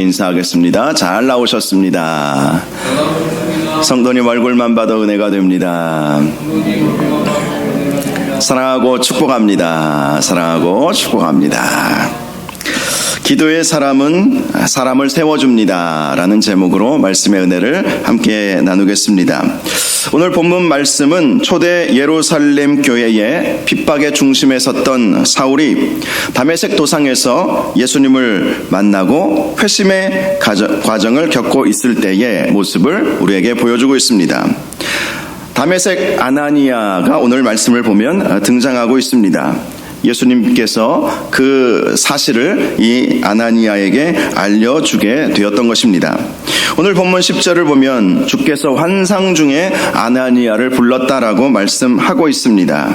인사하겠습니다. 잘 나오셨습니다. 성도님 얼굴만 봐도 은혜가 됩니다. 사랑하고 축복합니다. 사랑하고 축복합니다. 기도의 사람은 사람을 세워줍니다 라는 제목으로 말씀의 은혜를 함께 나누겠습니다. 오늘 본문 말씀은 초대 예루살렘 교회의 핍박의 중심에 섰던 사울이 다메섹 도상에서 예수님을 만나고 회심의 과정을 겪고 있을 때의 모습을 우리에게 보여주고 있습니다. 다메섹 아나니아가 오늘 말씀을 보면 등장하고 있습니다. 예수님께서 그 사실을 이 아나니아에게 알려주게 되었던 것입니다. 오늘 본문 10절을 보면 주께서 환상 중에 아나니아를 불렀다라고 말씀하고 있습니다.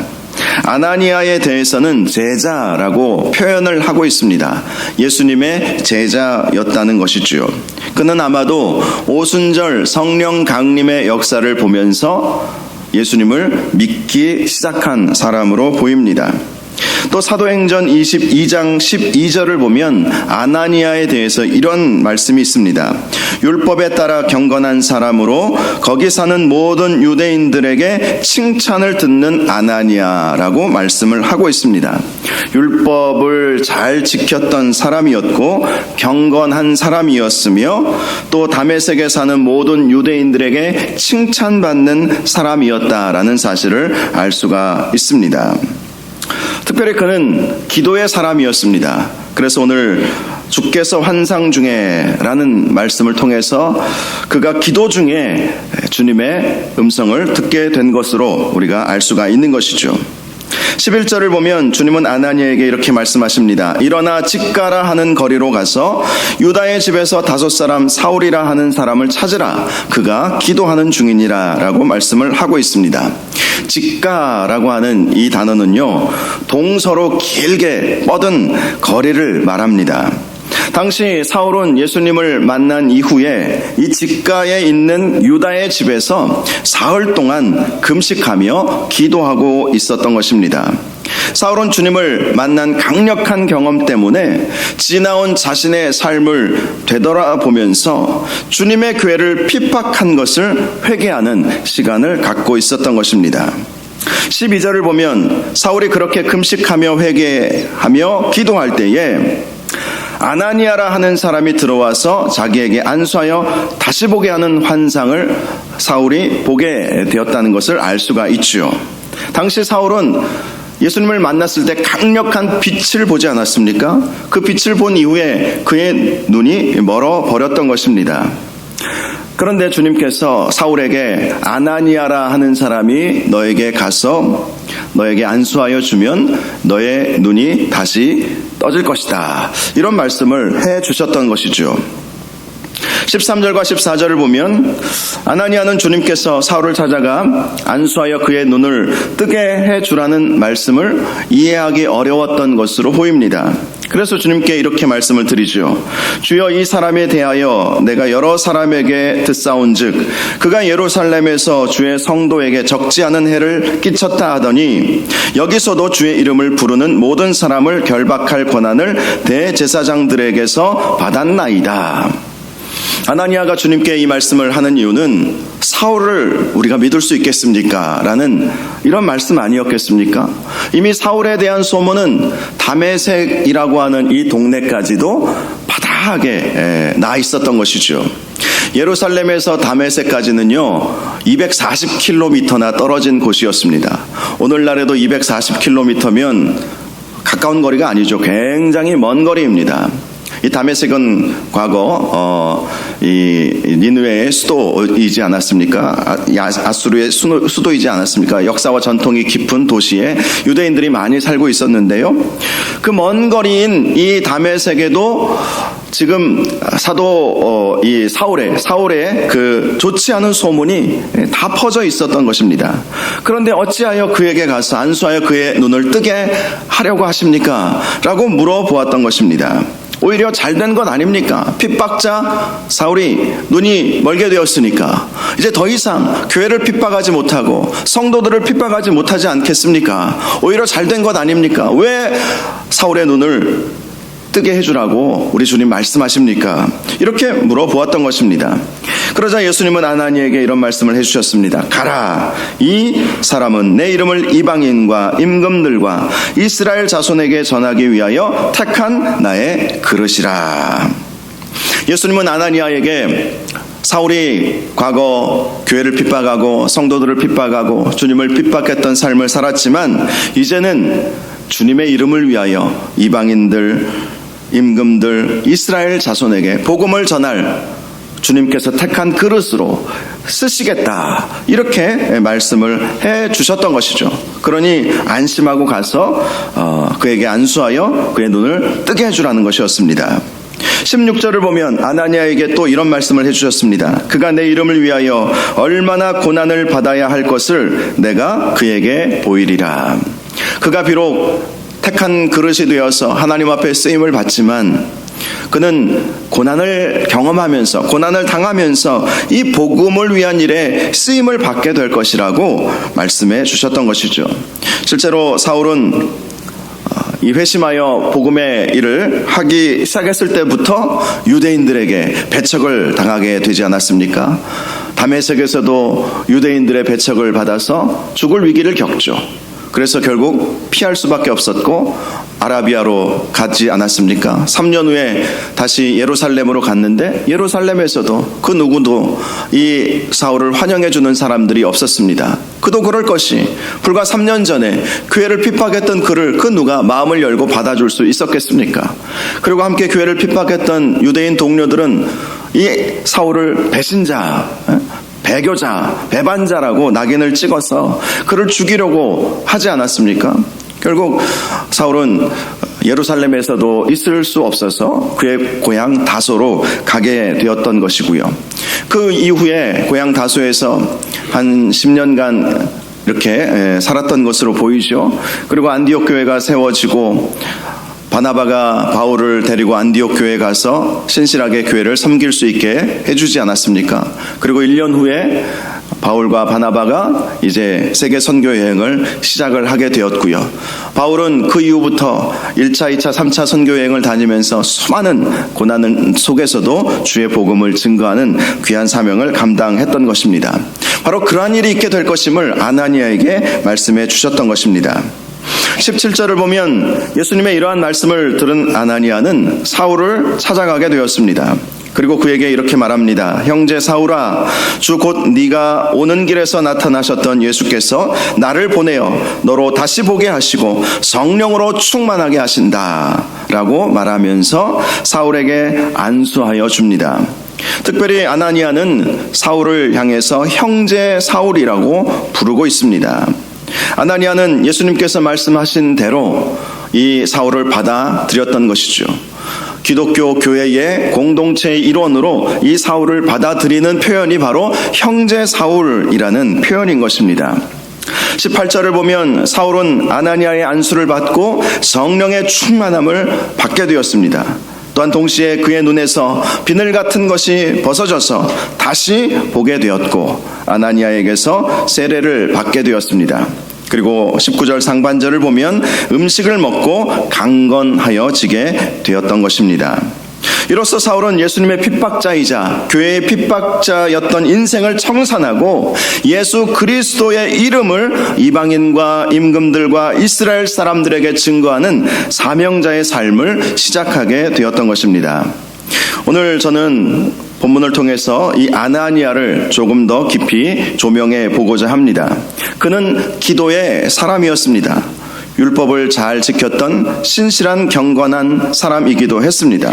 아나니아에 대해서는 제자라고 표현을 하고 있습니다. 예수님의 제자였다는 것이지요. 그는 아마도 오순절 성령 강림의 역사를 보면서 예수님을 믿기 시작한 사람으로 보입니다. 또 사도행전 22장 12절을 보면 아나니아에 대해서 이런 말씀이 있습니다. 율법에 따라 경건한 사람으로 거기 사는 모든 유대인들에게 칭찬을 듣는 아나니아라고 말씀을 하고 있습니다. 율법을 잘 지켰던 사람이었고 경건한 사람이었으며 또 다메섹에 사는 모든 유대인들에게 칭찬받는 사람이었다라는 사실을 알 수가 있습니다. 특별히 그는 기도의 사람이었습니다. 그래서 오늘 주께서 환상 중에 라는 말씀을 통해서 그가 기도 중에 주님의 음성을 듣게 된 것으로 우리가 알 수가 있는 것이죠. 11절을 보면 주님은 아나니아에게 이렇게 말씀하십니다. 일어나 직가라 하는 거리로 가서 유다의 집에서 5사람 사울이라 하는 사람을 찾으라. 그가 기도하는 중이니라 라고 말씀을 하고 있습니다. 직가라고 하는 이 단어는요, 동서로 길게 뻗은 거리를 말합니다. 당시 사울은 예수님을 만난 이후에 이 직가에 있는 유다의 집에서 사흘 동안 금식하며 기도하고 있었던 것입니다. 사울은 주님을 만난 강력한 경험 때문에 지나온 자신의 삶을 되돌아보면서 주님의 교회를 핍박한 것을 회개하는 시간을 갖고 있었던 것입니다. 12절을 보면 사울이 그렇게 금식하며 회개하며 기도할 때에 아나니아라 하는 사람이 들어와서 자기에게 안수하여 다시 보게 하는 환상을 사울이 보게 되었다는 것을 알 수가 있죠. 당시 사울은 예수님을 만났을 때 강력한 빛을 보지 않았습니까? 그 빛을 본 이후에 그의 눈이 멀어버렸던 것입니다. 그런데 주님께서 사울에게 아나니아라 하는 사람이 너에게 가서 너에게 안수하여 주면 너의 눈이 다시 떠질 것이다. 이런 말씀을 해 주셨던 것이죠. 13절과 14절을 보면 아나니아는 주님께서 사울을 찾아가 안수하여 그의 눈을 뜨게 해주라는 말씀을 이해하기 어려웠던 것으로 보입니다. 그래서 주님께 이렇게 말씀을 드리죠. 주여 이 사람에 대하여 내가 여러 사람에게 듣사온즉 그가 예루살렘에서 주의 성도에게 적지 않은 해를 끼쳤다 하더니 여기서도 주의 이름을 부르는 모든 사람을 결박할 권한을 대제사장들에게서 받았나이다. 아나니아가 주님께 이 말씀을 하는 이유는 사울을 우리가 믿을 수 있겠습니까? 라는 이런 말씀 아니었겠습니까? 이미 사울에 대한 소문은 다메섹이라고 하는 이 동네까지도 바다하게 나 있었던 것이죠. 예루살렘에서 다메섹까지는요 240km나 떨어진 곳이었습니다. 오늘날에도 240km면 가까운 거리가 아니죠. 굉장히 먼 거리입니다. 이 다메섹은 과거 이 니느웨의 수도이지 않았습니까? 아수르의 수도이지 않았습니까? 역사와 전통이 깊은 도시에 유대인들이 많이 살고 있었는데요. 그 먼 거리인 이 다메섹에도 지금 사도 이 사울의 그 좋지 않은 소문이 다 퍼져 있었던 것입니다. 그런데 어찌하여 그에게 가서 안수하여 그의 눈을 뜨게 하려고 하십니까? 라고 물어보았던 것입니다. 오히려 잘된 것 아닙니까? 핍박자 사울이 눈이 멀게 되었으니까 이제 더 이상 교회를 핍박하지 못하고 성도들을 핍박하지 못하지 않겠습니까? 오히려 잘된 것 아닙니까? 왜 사울의 눈을 뜨게 해주라고 우리 주님 말씀하십니까? 이렇게 물어보았던 것입니다. 그러자 예수님은 아나니에게 이런 말씀을 해주셨습니다. 가라, 이 사람은 내 이름을 이방인과 임금들과 이스라엘 자손에게 전하기 위하여 택한 나의 그릇이라. 예수님은 아나니아에게 사울이 과거 교회를 핍박하고 성도들을 핍박하고 주님을 핍박했던 삶을 살았지만 이제는 주님의 이름을 위하여 이방인들, 임금들, 이스라엘 자손에게 복음을 전할 주님께서 택한 그릇으로 쓰시겠다, 이렇게 말씀을 해 주셨던 것이죠. 그러니 안심하고 가서 그에게 안수하여 그의 눈을 뜨게 해주라는 것이었습니다. 16절을 보면 아나니아에게 또 이런 말씀을 해주셨습니다. 그가 내 이름을 위하여 얼마나 고난을 받아야 할 것을 내가 그에게 보이리라. 그가 비록 택한 그릇이 되어서 하나님 앞에 쓰임을 받지만 그는 고난을 경험하면서, 고난을 당하면서 이 복음을 위한 일에 쓰임을 받게 될 것이라고 말씀해 주셨던 것이죠. 실제로 사울은 이 회심하여 복음의 일을 하기 시작했을 때부터 유대인들에게 배척을 당하게 되지 않았습니까? 다메섹에서도 유대인들의 배척을 받아서 죽을 위기를 겪죠. 그래서 결국 피할 수밖에 없었고 아라비아로 가지 않았습니까? 3년 후에 다시 예루살렘으로 갔는데 예루살렘에서도 그 누구도 이 사울을 환영해 주는 사람들이 없었습니다. 그도 그럴 것이 불과 3년 전에 교회를 핍박했던 그를 그 누가 마음을 열고 받아줄 수 있었겠습니까? 그리고 함께 교회를 핍박했던 유대인 동료들은 이 사울을 배신자, 배교자, 배반자라고 낙인을 찍어서 그를 죽이려고 하지 않았습니까? 결국 사울은 예루살렘에서도 있을 수 없어서 그의 고향 다소로 가게 되었던 것이고요. 그 이후에 고향 다소에서 한 10년간 이렇게 살았던 것으로 보이죠. 그리고 안디옥 교회가 세워지고 바나바가 바울을 데리고 안디옥 교회에 가서 신실하게 교회를 섬길 수 있게 해주지 않았습니까? 그리고 1년 후에 바울과 바나바가 이제 세계 선교 여행을 시작을 하게 되었고요. 바울은 그 이후부터 1차, 2차, 3차 선교 여행을 다니면서 수많은 고난 속에서도 주의 복음을 증거하는 귀한 사명을 감당했던 것입니다. 바로 그러한 일이 있게 될 것임을 아나니아에게 말씀해 주셨던 것입니다. 17절을 보면 예수님의 이러한 말씀을 들은 아나니아는 사울을 찾아가게 되었습니다. 그리고 그에게 이렇게 말합니다. 형제 사울아, 주 곧 네가 오는 길에서 나타나셨던 예수께서 나를 보내어 너로 다시 보게 하시고 성령으로 충만하게 하신다 라고 말하면서 사울에게 안수하여 줍니다. 특별히 아나니아는 사울을 향해서 형제 사울이라고 부르고 있습니다. 아나니아는 예수님께서 말씀하신 대로 이 사울을 받아들였던 것이죠. 기독교 교회의 공동체의 일원으로 이 사울을 받아들이는 표현이 바로 형제 사울이라는 표현인 것입니다. 18절을 보면 사울은 아나니아의 안수를 받고 성령의 충만함을 받게 되었습니다. 또한 동시에 그의 눈에서 비늘 같은 것이 벗어져서 다시 보게 되었고 아나니아에게서 세례를 받게 되었습니다. 그리고 19절 상반절을 보면 음식을 먹고 강건하여지게 되었던 것입니다. 이로써 사울은 예수님의 핍박자이자 교회의 핍박자였던 인생을 청산하고 예수 그리스도의 이름을 이방인과 임금들과 이스라엘 사람들에게 증거하는 사명자의 삶을 시작하게 되었던 것입니다. 오늘 저는 본문을 통해서 이 아나니아를 조금 더 깊이 조명해 보고자 합니다. 그는 기도의 사람이었습니다. 율법을 잘 지켰던 신실한 경건한 사람이기도 했습니다.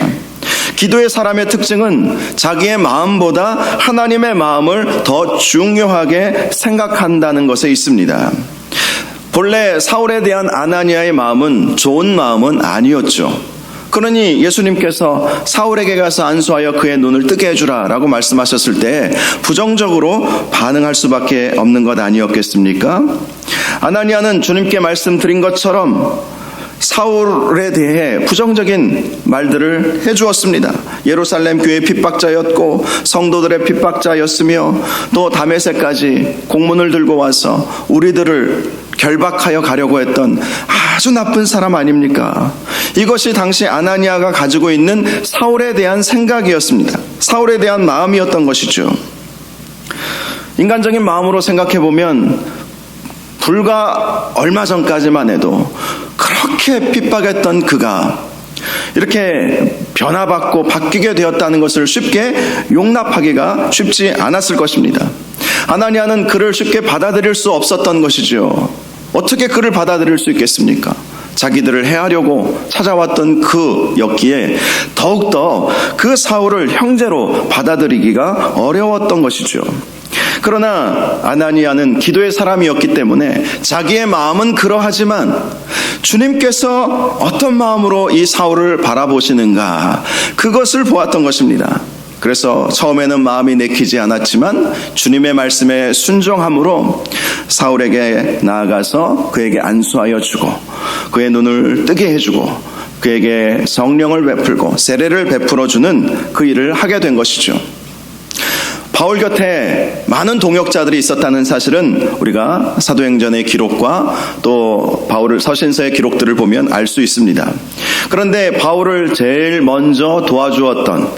기도의 사람의 특징은 자기의 마음보다 하나님의 마음을 더 중요하게 생각한다는 것에 있습니다. 본래 사울에 대한 아나니아의 마음은 좋은 마음은 아니었죠. 그러니 예수님께서 사울에게 가서 안수하여 그의 눈을 뜨게 해주라 라고 말씀하셨을 때 부정적으로 반응할 수밖에 없는 것 아니었겠습니까? 아나니아는 주님께 말씀드린 것처럼 사울에 대해 부정적인 말들을 해주었습니다. 예루살렘 교회 핍박자였고 성도들의 핍박자였으며 또 다메섹까지 공문을 들고 와서 우리들을 결박하여 가려고 했던 아주 나쁜 사람 아닙니까? 이것이 당시 아나니아가 가지고 있는 사울에 대한 생각이었습니다. 사울에 대한 마음이었던 것이죠. 인간적인 마음으로 생각해보면 불과 얼마 전까지만 해도 그렇게 핍박했던 그가 이렇게 변화받고 바뀌게 되었다는 것을 쉽게 용납하기가 쉽지 않았을 것입니다. 아나니아는 그를 쉽게 받아들일 수 없었던 것이죠. 어떻게 그를 받아들일 수 있겠습니까? 자기들을 해하려고 찾아왔던 그였기에 더욱더 그 사울을 형제로 받아들이기가 어려웠던 것이죠. 그러나 아나니아는 기도의 사람이었기 때문에 자기의 마음은 그러하지만 주님께서 어떤 마음으로 이 사울을 바라보시는가, 그것을 보았던 것입니다. 그래서 처음에는 마음이 내키지 않았지만 주님의 말씀에 순종함으로 사울에게 나아가서 그에게 안수하여 주고 그의 눈을 뜨게 해주고 그에게 성령을 베풀고 세례를 베풀어주는 그 일을 하게 된 것이죠. 바울 곁에 많은 동역자들이 있었다는 사실은 우리가 사도행전의 기록과 또 바울을 서신서의 기록들을 보면 알 수 있습니다. 그런데 바울을 제일 먼저 도와주었던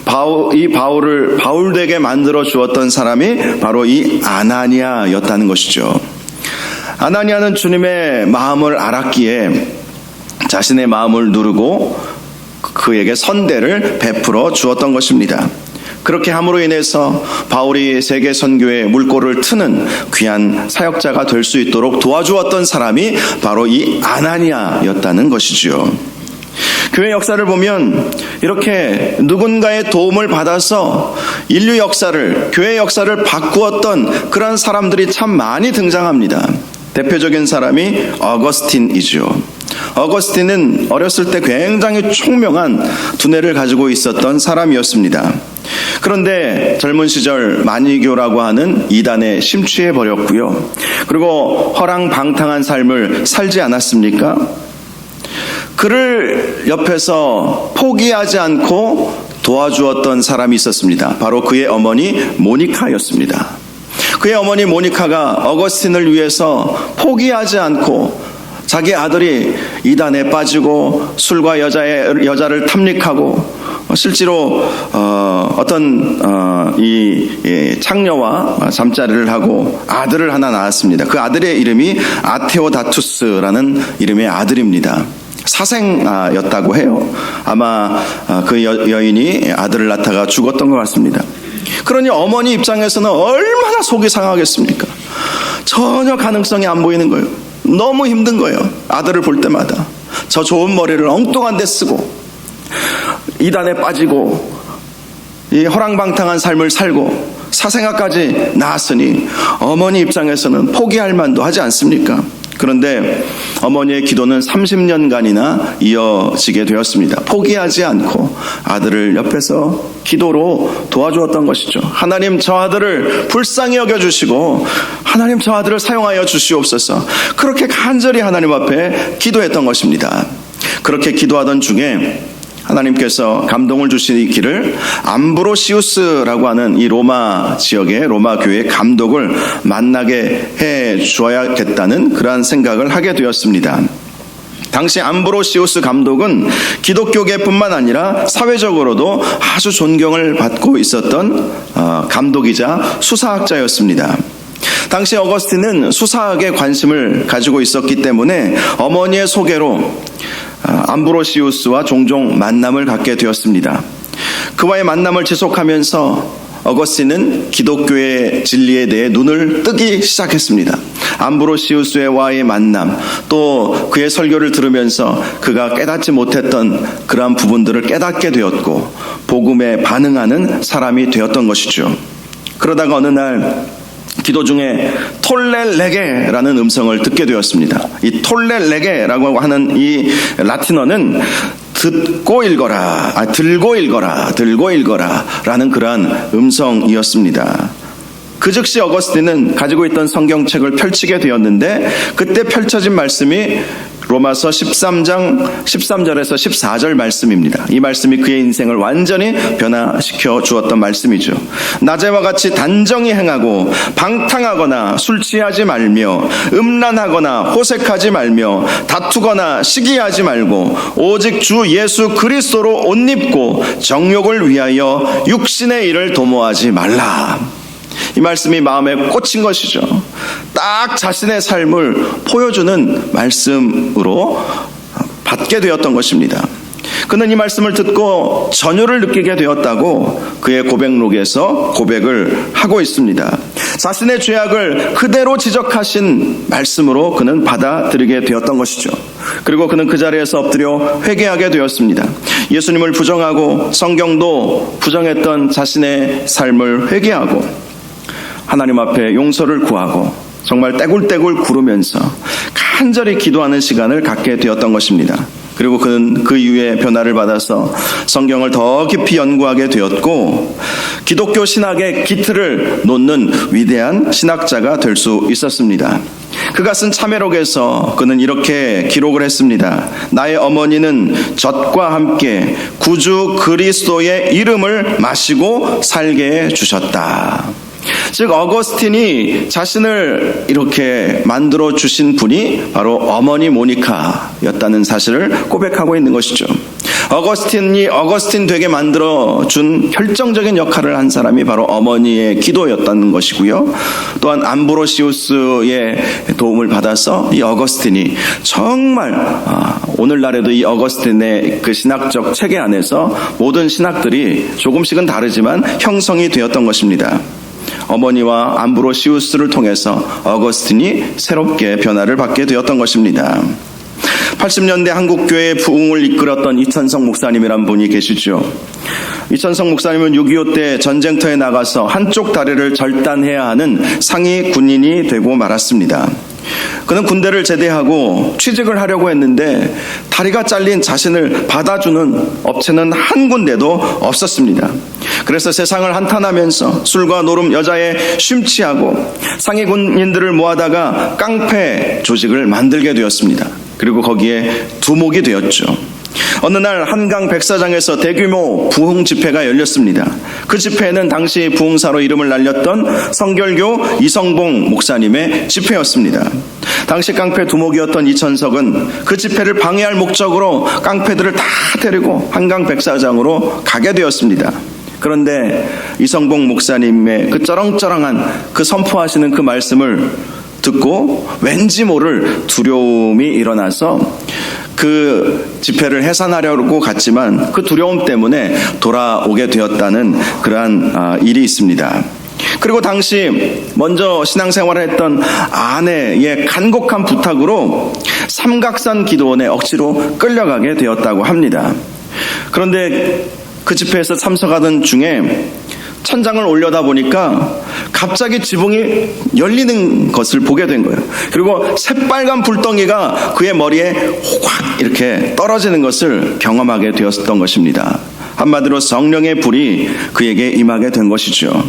바울 되게 만들어 주었던 사람이 바로 이 아나니아였다는 것이죠. 아나니아는 주님의 마음을 알았기에 자신의 마음을 누르고 그에게 선대를 베풀어 주었던 것입니다. 그렇게 함으로 인해서 바울이 세계 선교의 물꼬를 트는 귀한 사역자가 될 수 있도록 도와주었던 사람이 바로 이 아나니아였다는 것이죠. 교회 역사를 보면 이렇게 누군가의 도움을 받아서 인류 역사를, 교회 역사를 바꾸었던 그런 사람들이 참 많이 등장합니다. 대표적인 사람이 어거스틴이죠. 어거스틴은 어렸을 때 굉장히 총명한 두뇌를 가지고 있었던 사람이었습니다. 그런데 젊은 시절 만이교라고 하는 이단에 심취해 버렸고요. 그리고 허랑방탕한 삶을 살지 않았습니까? 그를 옆에서 포기하지 않고 도와주었던 사람이 있었습니다. 바로 그의 어머니 모니카였습니다. 그의 어머니 모니카가 어거스틴을 위해서 포기하지 않고 자기 아들이 이단에 빠지고 술과 여자를 탐닉하고 실제로 이 창녀와 잠자리를 하고 아들을 하나 낳았습니다. 그 아들의 이름이 아테오다투스라는 이름의 아들입니다. 사생였다고 해요. 아마 그 여인이 아들을 낳다가 죽었던 것 같습니다. 그러니 어머니 입장에서는 얼마나 속이 상하겠습니까? 전혀 가능성이 안 보이는 거예요. 너무 힘든 거예요. 아들을 볼 때마다 저 좋은 머리를 엉뚱한 데 쓰고 이단에 빠지고 이 허랑방탕한 삶을 살고 사생아까지 낳았으니 어머니 입장에서는 포기할 만도 하지 않습니까? 그런데 어머니의 기도는 30년간이나 이어지게 되었습니다. 포기하지 않고 아들을 옆에서 기도로 도와주었던 것이죠. 하나님, 저 아들을 불쌍히 여겨주시고 하나님, 저 아들을 사용하여 주시옵소서. 그렇게 간절히 하나님 앞에 기도했던 것입니다. 그렇게 기도하던 중에 하나님께서 감동을 주시기를 암브로시우스라고 하는 이 로마 지역의 로마 교회의 감독을 만나게 해 주어야겠다는 그러한 생각을 하게 되었습니다. 당시 암브로시우스 감독은 기독교계뿐만 아니라 사회적으로도 아주 존경을 받고 있었던 감독이자 수사학자였습니다. 당시 어거스틴은 수사학에 관심을 가지고 있었기 때문에 어머니의 소개로 암브로시우스와 종종 만남을 갖게 되었습니다. 그와의 만남을 지속하면서 어거스틴은 기독교의 진리에 대해 눈을 뜨기 시작했습니다. 암브로시우스와의 만남, 또 그의 설교를 들으면서 그가 깨닫지 못했던 그러한 부분들을 깨닫게 되었고 복음에 반응하는 사람이 되었던 것이죠. 그러다가 어느 날 기도 중에 톨렐레게라는 음성을 듣게 되었습니다. 이 톨렐레게라고 하는 이 라틴어는 들고 읽어라 라는 그러한 음성이었습니다. 그 즉시 어거스틴은 가지고 있던 성경책을 펼치게 되었는데 그때 펼쳐진 말씀이 로마서 13장 13절에서 14절 말씀입니다. 이 말씀이 그의 인생을 완전히 변화시켜 주었던 말씀이죠. 낮에와 같이 단정히 행하고 방탕하거나 술 취하지 말며 음란하거나 호색하지 말며 다투거나 시기하지 말고 오직 주 예수 그리스도로 옷 입고 정욕을 위하여 육신의 일을 도모하지 말라. 이 말씀이 마음에 꽂힌 것이죠. 딱 자신의 삶을 보여주는 말씀으로 받게 되었던 것입니다. 그는 이 말씀을 듣고 전율을 느끼게 되었다고 그의 고백록에서 고백을 하고 있습니다. 자신의 죄악을 그대로 지적하신 말씀으로 그는 받아들이게 되었던 것이죠. 그리고 그는 그 자리에서 엎드려 회개하게 되었습니다. 예수님을 부정하고 성경도 부정했던 자신의 삶을 회개하고 하나님 앞에 용서를 구하고 정말 떼굴떼굴 구르면서 간절히 기도하는 시간을 갖게 되었던 것입니다. 그리고 그는 그 이후에 변화를 받아서 성경을 더 깊이 연구하게 되었고 기독교 신학의 기틀을 놓는 위대한 신학자가 될 수 있었습니다. 그가 쓴 참회록에서 그는 이렇게 기록을 했습니다. 나의 어머니는 젖과 함께 구주 그리스도의 이름을 마시고 살게 해주셨다. 즉 어거스틴이 자신을 이렇게 만들어 주신 분이 바로 어머니 모니카였다는 사실을 고백하고 있는 것이죠. 어거스틴이 어거스틴 되게 만들어 준 결정적인 역할을 한 사람이 바로 어머니의 기도였다는 것이고요. 또한 암브로시우스의 도움을 받아서 이 어거스틴이 정말 오늘날에도 이 어거스틴의 그 신학적 체계 안에서 모든 신학들이 조금씩은 다르지만 형성이 되었던 것입니다. 어머니와 암브로시우스를 통해서 어거스틴이 새롭게 변화를 받게 되었던 것입니다. 80년대 한국교회의 부흥을 이끌었던 이천성 목사님이란 분이 계시죠. 이천성 목사님은 6.25 때 전쟁터에 나가서 한쪽 다리를 절단해야 하는 상위 군인이 되고 말았습니다. 그는 군대를 제대하고 취직을 하려고 했는데 다리가 잘린 자신을 받아주는 업체는 한 군데도 없었습니다. 그래서 세상을 한탄하면서 술과 노름, 여자에 심취하고 상위 군인들을 모아다가 깡패 조직을 만들게 되었습니다. 그리고 거기에 두목이 되었죠. 어느 날 한강 백사장에서 대규모 부흥 집회가 열렸습니다. 그 집회는 당시 부흥사로 이름을 날렸던 성결교 이성봉 목사님의 집회였습니다. 당시 깡패 두목이었던 이천석은 그 집회를 방해할 목적으로 깡패들을 다 데리고 한강 백사장으로 가게 되었습니다. 그런데 이성봉 목사님의 그 쩌렁쩌렁한 그 선포하시는 그 말씀을 듣고 왠지 모를 두려움이 일어나서 그 집회를 해산하려고 갔지만 그 두려움 때문에 돌아오게 되었다는 그러한 일이 있습니다. 그리고 당시 먼저 신앙생활을 했던 아내의 간곡한 부탁으로 삼각산 기도원에 억지로 끌려가게 되었다고 합니다. 그런데 그 집회에서 참석하던 중에 천장을 올려다 보니까 갑자기 지붕이 열리는 것을 보게 된 거예요. 그리고 새빨간 불덩이가 그의 머리에 확 이렇게 떨어지는 것을 경험하게 되었던 것입니다. 한마디로 성령의 불이 그에게 임하게 된 것이죠.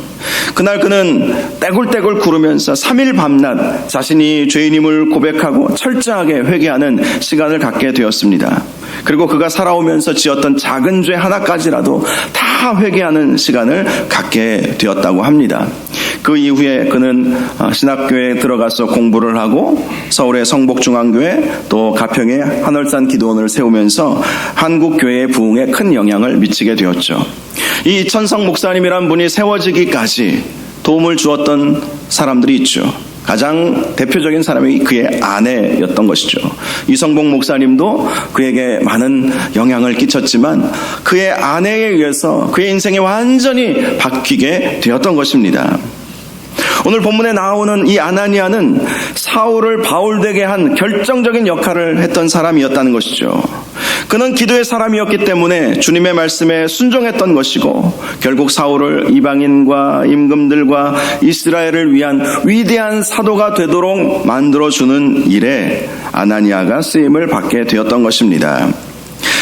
그날 그는 떼굴떼굴 구르면서 3일 밤낮 자신이 죄인임을 고백하고 철저하게 회개하는 시간을 갖게 되었습니다. 그리고 그가 살아오면서 지었던 작은 죄 하나까지라도 다 회개하는 시간을 갖게 되었다고 합니다. 그 이후에 그는 신학교에 들어가서 공부를 하고 서울의 성복중앙교회 또 가평의 한월산 기도원을 세우면서 한국교회의 부흥에 큰 영향을 미치게 되었죠. 이 이천성 목사님이란 분이 세워지기까지 도움을 주었던 사람들이 있죠. 가장 대표적인 사람이 그의 아내였던 것이죠. 이성봉 목사님도 그에게 많은 영향을 끼쳤지만 그의 아내에 의해서 그의 인생이 완전히 바뀌게 되었던 것입니다. 오늘 본문에 나오는 이 아나니아는 사울을 바울되게 한 결정적인 역할을 했던 사람이었다는 것이죠. 그는 기도의 사람이었기 때문에 주님의 말씀에 순종했던 것이고 결국 사울을 이방인과 임금들과 이스라엘을 위한 위대한 사도가 되도록 만들어주는 일에 아나니아가 쓰임을 받게 되었던 것입니다.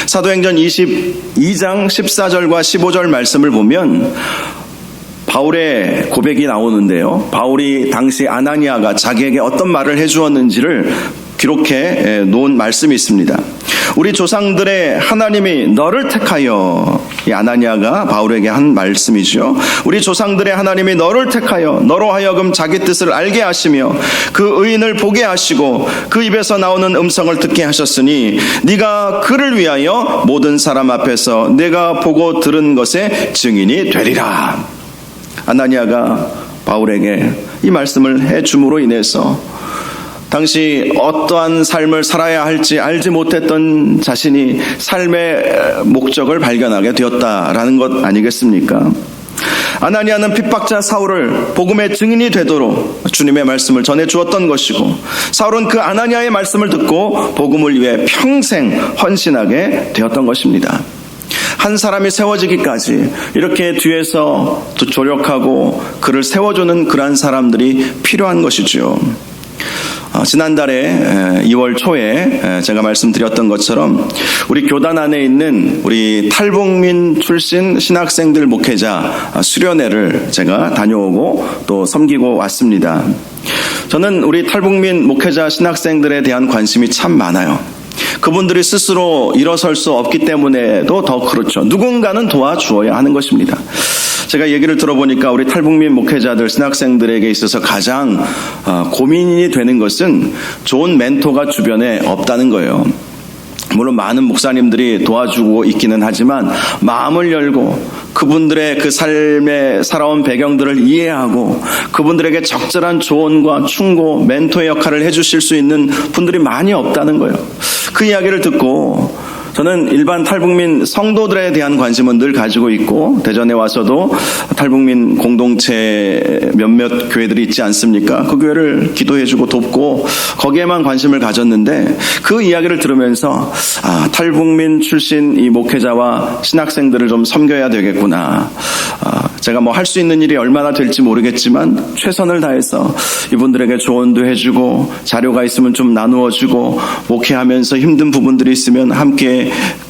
사도행전 22장 14절과 15절 말씀을 보면 바울의 고백이 나오는데요. 바울이 당시 아나니아가 자기에게 어떤 말을 해주었는지를 기록해 놓은 말씀이 있습니다. 우리 조상들의 하나님이 너를 택하여, 이 아나니아가 바울에게 한 말씀이죠. 우리 조상들의 하나님이 너를 택하여 너로 하여금 자기 뜻을 알게 하시며 그 의인을 보게 하시고 그 입에서 나오는 음성을 듣게 하셨으니 네가 그를 위하여 모든 사람 앞에서 내가 보고 들은 것의 증인이 되리라. 아나니아가 바울에게 이 말씀을 해줌으로 인해서 당시 어떠한 삶을 살아야 할지 알지 못했던 자신이 삶의 목적을 발견하게 되었다라는 것 아니겠습니까? 아나니아는 핍박자 사울을 복음의 증인이 되도록 주님의 말씀을 전해 주었던 것이고, 사울은 그 아나니아의 말씀을 듣고 복음을 위해 평생 헌신하게 되었던 것입니다. 한 사람이 세워지기까지 이렇게 뒤에서 조력하고 그를 세워주는 그러한 사람들이 필요한 것이죠. 지난달에 2월 초에 제가 말씀드렸던 것처럼 우리 교단 안에 있는 우리 탈북민 출신 신학생들 목회자 수련회를 제가 다녀오고 또 섬기고 왔습니다. 저는 우리 탈북민 목회자 신학생들에 대한 관심이 참 많아요. 그분들이 스스로 일어설 수 없기 때문에도 더 그렇죠. 누군가는 도와주어야 하는 것입니다. 제가 얘기를 들어보니까 우리 탈북민 목회자들, 신학생들에게 있어서 가장 고민이 되는 것은 좋은 멘토가 주변에 없다는 거예요. 물론 많은 목사님들이 도와주고 있기는 하지만 마음을 열고 그분들의 그 삶에 살아온 배경들을 이해하고 그분들에게 적절한 조언과 충고, 멘토의 역할을 해주실 수 있는 분들이 많이 없다는 거예요. 그 이야기를 듣고 저는 일반 탈북민 성도들에 대한 관심은 늘 가지고 있고, 대전에 와서도 탈북민 공동체 몇몇 교회들이 있지 않습니까? 그 교회를 기도해주고 돕고 거기에만 관심을 가졌는데, 그 이야기를 들으면서 탈북민 출신 이 목회자와 신학생들을 좀 섬겨야 되겠구나. 제가 뭐 할 수 있는 일이 얼마나 될지 모르겠지만 최선을 다해서 이분들에게 조언도 해주고 자료가 있으면 좀 나누어주고, 목회하면서 힘든 부분들이 있으면 함께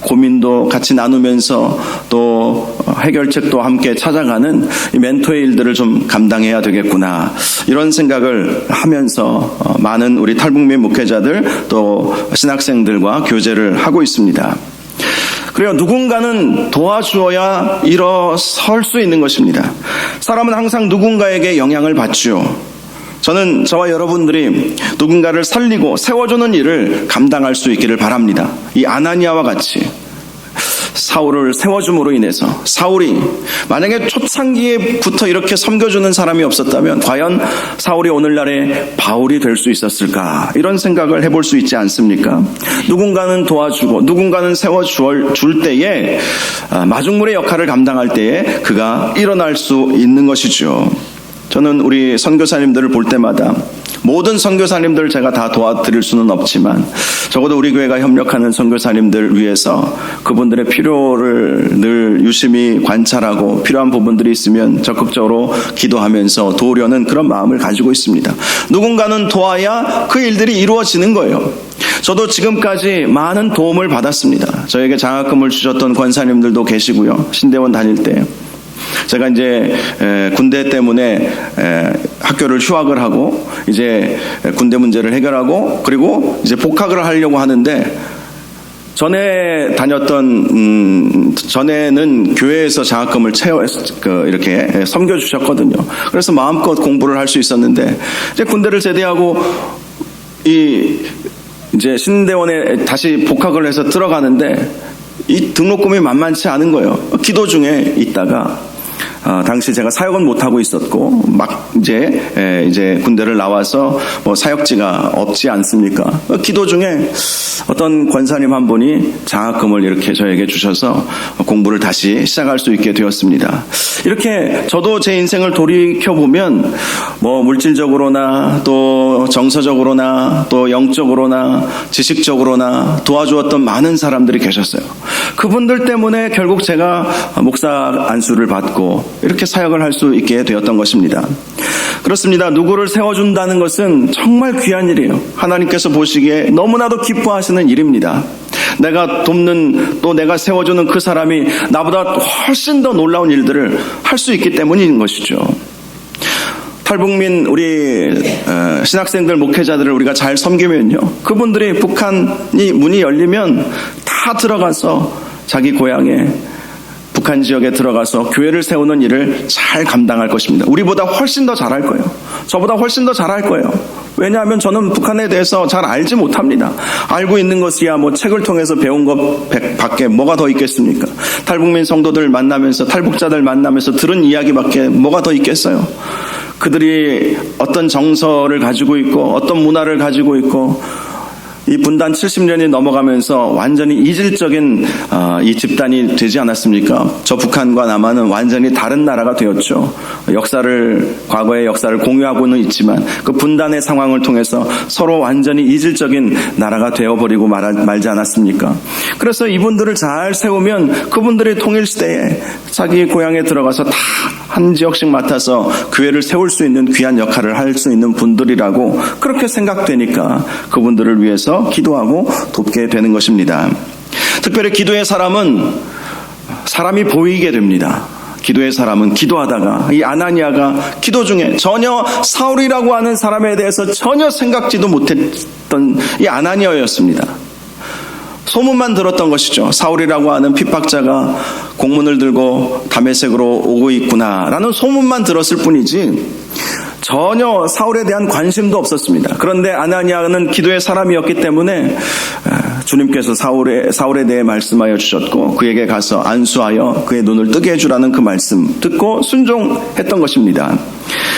고민도 같이 나누면서 또 해결책도 함께 찾아가는 이 멘토의 일들을 좀 감당해야 되겠구나, 이런 생각을 하면서 많은 우리 탈북민 목회자들 또 신학생들과 교제를 하고 있습니다. 그래요. 누군가는 도와주어야 일어설 수 있는 것입니다. 사람은 항상 누군가에게 영향을 받죠. 저는 저와 여러분들이 누군가를 살리고 세워주는 일을 감당할 수 있기를 바랍니다. 이 아나니아와 같이 사울을 세워줌으로 인해서, 사울이 만약에 초창기에부터 이렇게 섬겨주는 사람이 없었다면 과연 사울이 오늘날의 바울이 될 수 있었을까, 이런 생각을 해볼 수 있지 않습니까? 누군가는 도와주고 누군가는 세워줄 때에, 마중물의 역할을 감당할 때에 그가 일어날 수 있는 것이죠. 저는 우리 선교사님들을 볼 때마다, 모든 선교사님들을 제가 다 도와드릴 수는 없지만 적어도 우리 교회가 협력하는 선교사님들 위해서 그분들의 필요를 늘 유심히 관찰하고 필요한 부분들이 있으면 적극적으로 기도하면서 도우려는 그런 마음을 가지고 있습니다. 누군가는 도와야 그 일들이 이루어지는 거예요. 저도 지금까지 많은 도움을 받았습니다. 저에게 장학금을 주셨던 권사님들도 계시고요. 신대원 다닐 때 제가 이제 군대 때문에 학교를 휴학을 하고 이제 군대 문제를 해결하고 그리고 이제 복학을 하려고 하는데, 전에 다녔던 전에는 교회에서 장학금을 이렇게 섬겨주셨거든요. 그래서 마음껏 공부를 할 수 있었는데, 이제 군대를 제대하고 이제 신대원에 다시 복학을 해서 들어가는데 이 등록금이 만만치 않은 거예요. 기도 중에 있다가 당시 제가 사역은 못하고 있었고, 막 이제 군대를 나와서 뭐 사역지가 없지 않습니까? 기도 중에 어떤 권사님 한 분이 장학금을 이렇게 저에게 주셔서 공부를 다시 시작할 수 있게 되었습니다. 이렇게 저도 제 인생을 돌이켜보면 뭐 물질적으로나 또 정서적으로나 또 영적으로나 지식적으로나 도와주었던 많은 사람들이 계셨어요. 그분들 때문에 결국 제가 목사 안수를 받고 이렇게 사역을 할 수 있게 되었던 것입니다. 그렇습니다. 누구를 세워준다는 것은 정말 귀한 일이에요. 하나님께서 보시기에 너무나도 기뻐하시는 일입니다. 내가 돕는, 또 내가 세워주는 그 사람이 나보다 훨씬 더 놀라운 일들을 할 수 있기 때문인 것이죠. 탈북민 우리 신학생들 목회자들을 우리가 잘 섬기면요, 그분들이 북한이 문이 열리면 다 들어가서 자기 고향에 북한 지역에 들어가서 교회를 세우는 일을 잘 감당할 것입니다. 우리보다 훨씬 더 잘할 거예요. 저보다 훨씬 더 잘할 거예요. 왜냐하면 저는 북한에 대해서 잘 알지 못합니다. 알고 있는 것이야 뭐 책을 통해서 배운 것 밖에 뭐가 더 있겠습니까? 탈북민 성도들 만나면서, 탈북자들 만나면서 들은 이야기밖에 뭐가 더 있겠어요? 그들이 어떤 정서를 가지고 있고 어떤 문화를 가지고 있고, 이 분단 70년이 넘어가면서 완전히 이질적인 이 집단이 되지 않았습니까? 저 북한과 남한은 완전히 다른 나라가 되었죠. 과거의 역사를 공유하고는 있지만 그 분단의 상황을 통해서 서로 완전히 이질적인 나라가 되어버리고 말지 않았습니까? 그래서 이분들을 잘 세우면 그분들이 통일시대에 자기 고향에 들어가서 다 한 지역씩 맡아서 교회를 세울 수 있는 귀한 역할을 할 수 있는 분들이라고 그렇게 생각되니까 그분들을 위해서 기도하고 돕게 되는 것입니다. 특별히 기도의 사람은 사람이 보이게 됩니다. 기도의 사람은 기도하다가, 이 아나니아가 기도 중에 전혀 사울이라고 하는 사람에 대해서 전혀 생각지도 못했던 이 아나니아였습니다. 소문만 들었던 것이죠. 사울이라고 하는 핍박자가 공문을 들고 다메섹으로 오고 있구나라는 소문만 들었을 뿐이지 전혀 사울에 대한 관심도 없었습니다. 그런데 아나니아는 기도의 사람이었기 때문에 주님께서 사울에 대해 말씀하여 주셨고, 그에게 가서 안수하여 그의 눈을 뜨게 해주라는 그 말씀 듣고 순종했던 것입니다.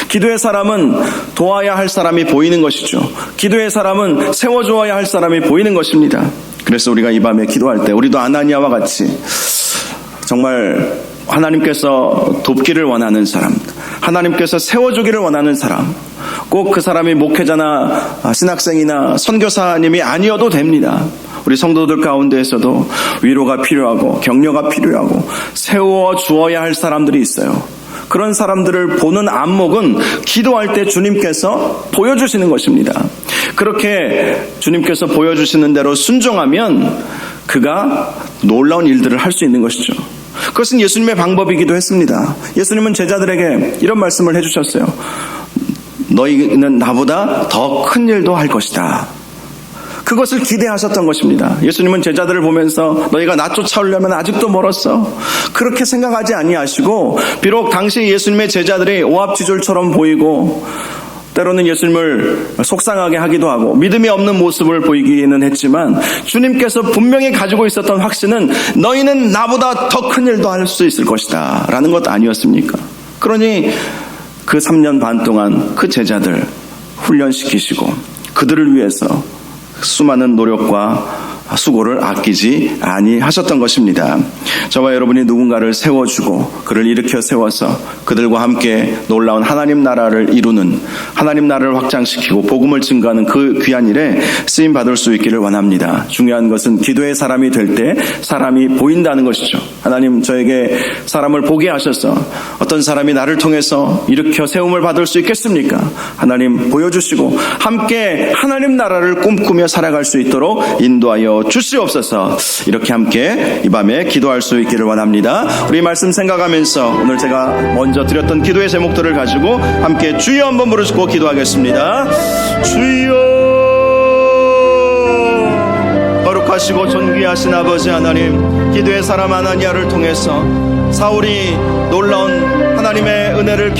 기도의 사람은 도와야 할 사람이 보이는 것이죠. 기도의 사람은 세워주어야 할 사람이 보이는 것입니다. 그래서 우리가 이 밤에 기도할 때 우리도 아나니아와 같이 정말 하나님께서 돕기를 원하는 사람, 하나님께서 세워주기를 원하는 사람, 꼭 그 사람이 목회자나 신학생이나 선교사님이 아니어도 됩니다. 우리 성도들 가운데에서도 위로가 필요하고 격려가 필요하고 세워주어야 할 사람들이 있어요. 그런 사람들을 보는 안목은 기도할 때 주님께서 보여주시는 것입니다. 그렇게 주님께서 보여주시는 대로 순종하면 그가 놀라운 일들을 할 수 있는 것이죠. 그것은 예수님의 방법이기도 했습니다. 예수님은 제자들에게 이런 말씀을 해주셨어요. 너희는 나보다 더 큰 일도 할 것이다. 그것을 기대하셨던 것입니다. 예수님은 제자들을 보면서 너희가 나 쫓아오려면 아직도 멀었어, 그렇게 생각하지 아니하시고, 비록 당시 예수님의 제자들이 오합지졸처럼 보이고 때로는 예수님을 속상하게 하기도 하고 믿음이 없는 모습을 보이기는 했지만, 주님께서 분명히 가지고 있었던 확신은 너희는 나보다 더 큰 일도 할 수 있을 것이다 라는 것 아니었습니까? 그러니 그 3년 반 동안 그 제자들 훈련시키시고 그들을 위해서 수많은 노력과 수고를 아끼지 아니하셨던 것입니다. 저와 여러분이 누군가를 세워주고 그를 일으켜 세워서 그들과 함께 놀라운 하나님 나라를 이루는, 하나님 나라를 확장시키고 복음을 증거하는 그 귀한 일에 쓰임 받을 수 있기를 원합니다. 중요한 것은 기도의 사람이 될 때 사람이 보인다는 것이죠. 하나님 저에게 사람을 보게 하셔서 어떤 사람이 나를 통해서 일으켜 세움을 받을 수 있겠습니까? 하나님 보여주시고 함께 하나님 나라를 꿈꾸며 살아갈 수 있도록 인도하여 주시옵소서. 이렇게 함께 이 밤에 기도할 수 있기를 원합니다. 우리 말씀 생각하면서 오늘 제가 먼저 드렸던 기도의 제목들을 가지고 함께 주여 한번 부르시고 기도하겠습니다. 주여, 거룩하시고 존귀하신 아버지 하나님, 기도의 사람 아나니아를 통해서 사울이 놀라운 하나님의 은혜를